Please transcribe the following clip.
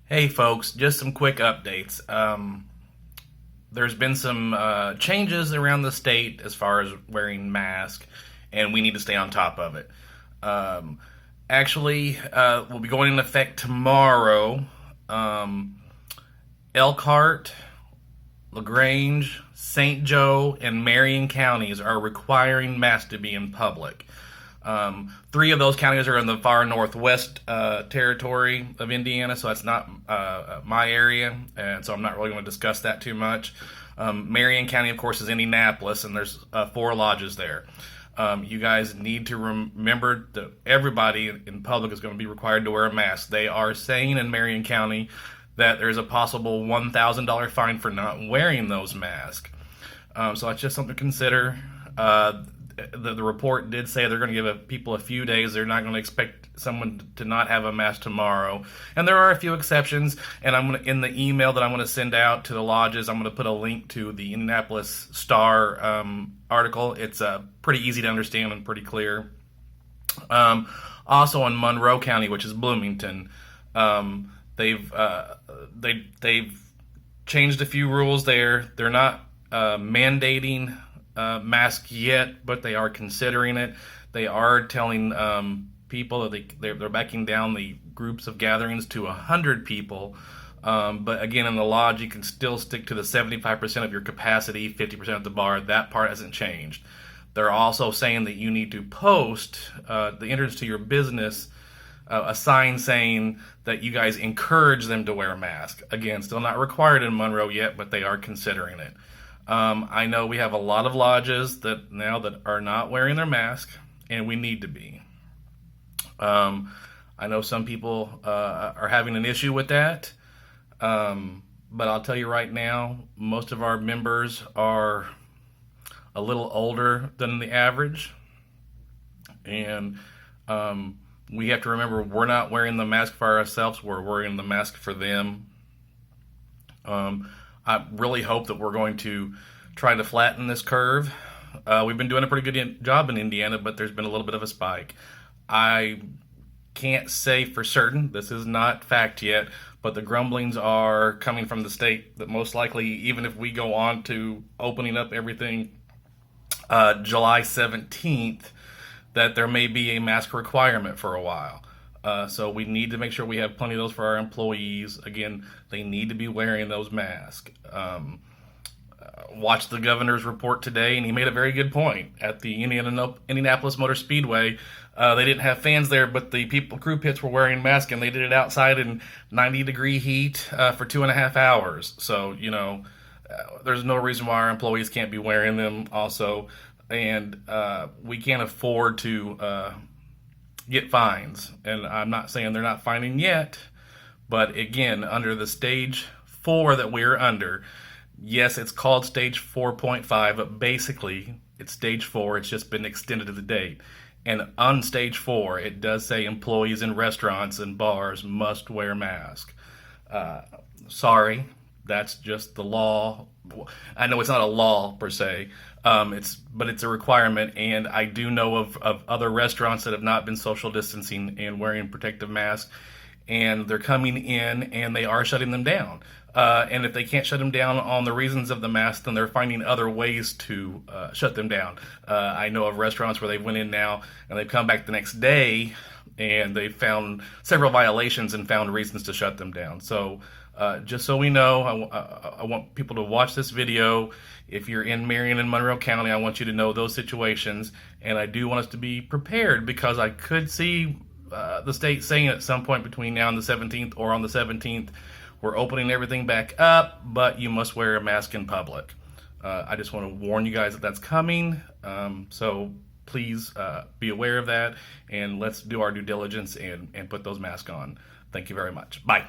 Hey folks, just some quick updates. There's been some changes around the state as far as wearing masks, and we need to stay on top of it. Um, actually, will be going into effect tomorrow. Um, Elkhart, LaGrange, St. Joe, and Marion counties are requiring masks to be in public. Three of those counties are in the far northwest territory of Indiana, so that's not my area, and so I'm not really going to discuss that too much. Marion County, of course, is Indianapolis, and there's four lodges there. You guys need to remember that everybody in public is going to be required to wear a mask. They are saying in Marion County that there's a possible $1,000 fine for not wearing those masks. So that's just something to consider. The report did say they're going to give people a few days. They're not going to expect someone to not have a mask tomorrow. And there are a few exceptions. And in the email that I'm going to send out to the lodges, I'm going to put a link to the Indianapolis Star article. It's pretty easy to understand and pretty clear. Also in Monroe County, which is Bloomington, they've changed a few rules there. They're not mandating mask yet, but they are considering it. They are telling people that they're backing down the groups of gatherings to 100 people. But again, in the lodge, you can still stick to the 75% of your capacity, 50% at the bar. That part hasn't changed. They're also saying that you need to post the entrance to your business a sign saying that you guys encourage them to wear a mask. Again, still not required in Monroe yet, but they are considering it. I know we have a lot of lodges that are not wearing their mask, and we need to be. I know some people are having an issue with that, but I'll tell you right now, most of our members are a little older than the average, and we have to remember we're not wearing the mask for ourselves, we're wearing the mask for them. I really hope that we're going to try to flatten this curve. We've been doing a pretty good job in Indiana, but there's been a little bit of a spike. I can't say for certain, this is not fact yet, but the grumblings are coming from the state that most likely, even if we go on to opening up everything July 17th, that there may be a mask requirement for a while. So we need to make sure we have plenty of those for our employees. Again, they need to be wearing those masks. Watched the governor's report today, and he made a very good point. At the Indianapolis Motor Speedway, they didn't have fans there, but the crew pits were wearing masks, and they did it outside in 90-degree heat for 2.5 hours. So, there's no reason why our employees can't be wearing them also. And we can't afford to get fines. And I'm not saying they're not fining yet, but again, under the stage 4 that we're under, yes, it's called stage 4.5, but basically it's stage 4. It's just been extended to the date. And on stage 4, it does say employees in restaurants and bars must wear masks. Sorry, that's just the law. I know it's not a law per se, but it's a requirement, and I do know of other restaurants that have not been social distancing and wearing protective masks, and they're coming in and they are shutting them down. And if they can't shut them down on the reasons of the mask, then they're finding other ways to shut them down. I know of restaurants where they went in now and they've come back the next day and they found several violations and found reasons to shut them down. So just so we know, I want people to watch this video. If you're in Marion and Monroe County, I want you to know those situations. And I do want us to be prepared, because I could see the state saying at some point between now and the 17th, or on the 17th, we're opening everything back up, but you must wear a mask in public. I just want to warn you guys that that's coming. So please be aware of that, and let's do our due diligence and put those masks on. Thank you very much. Bye.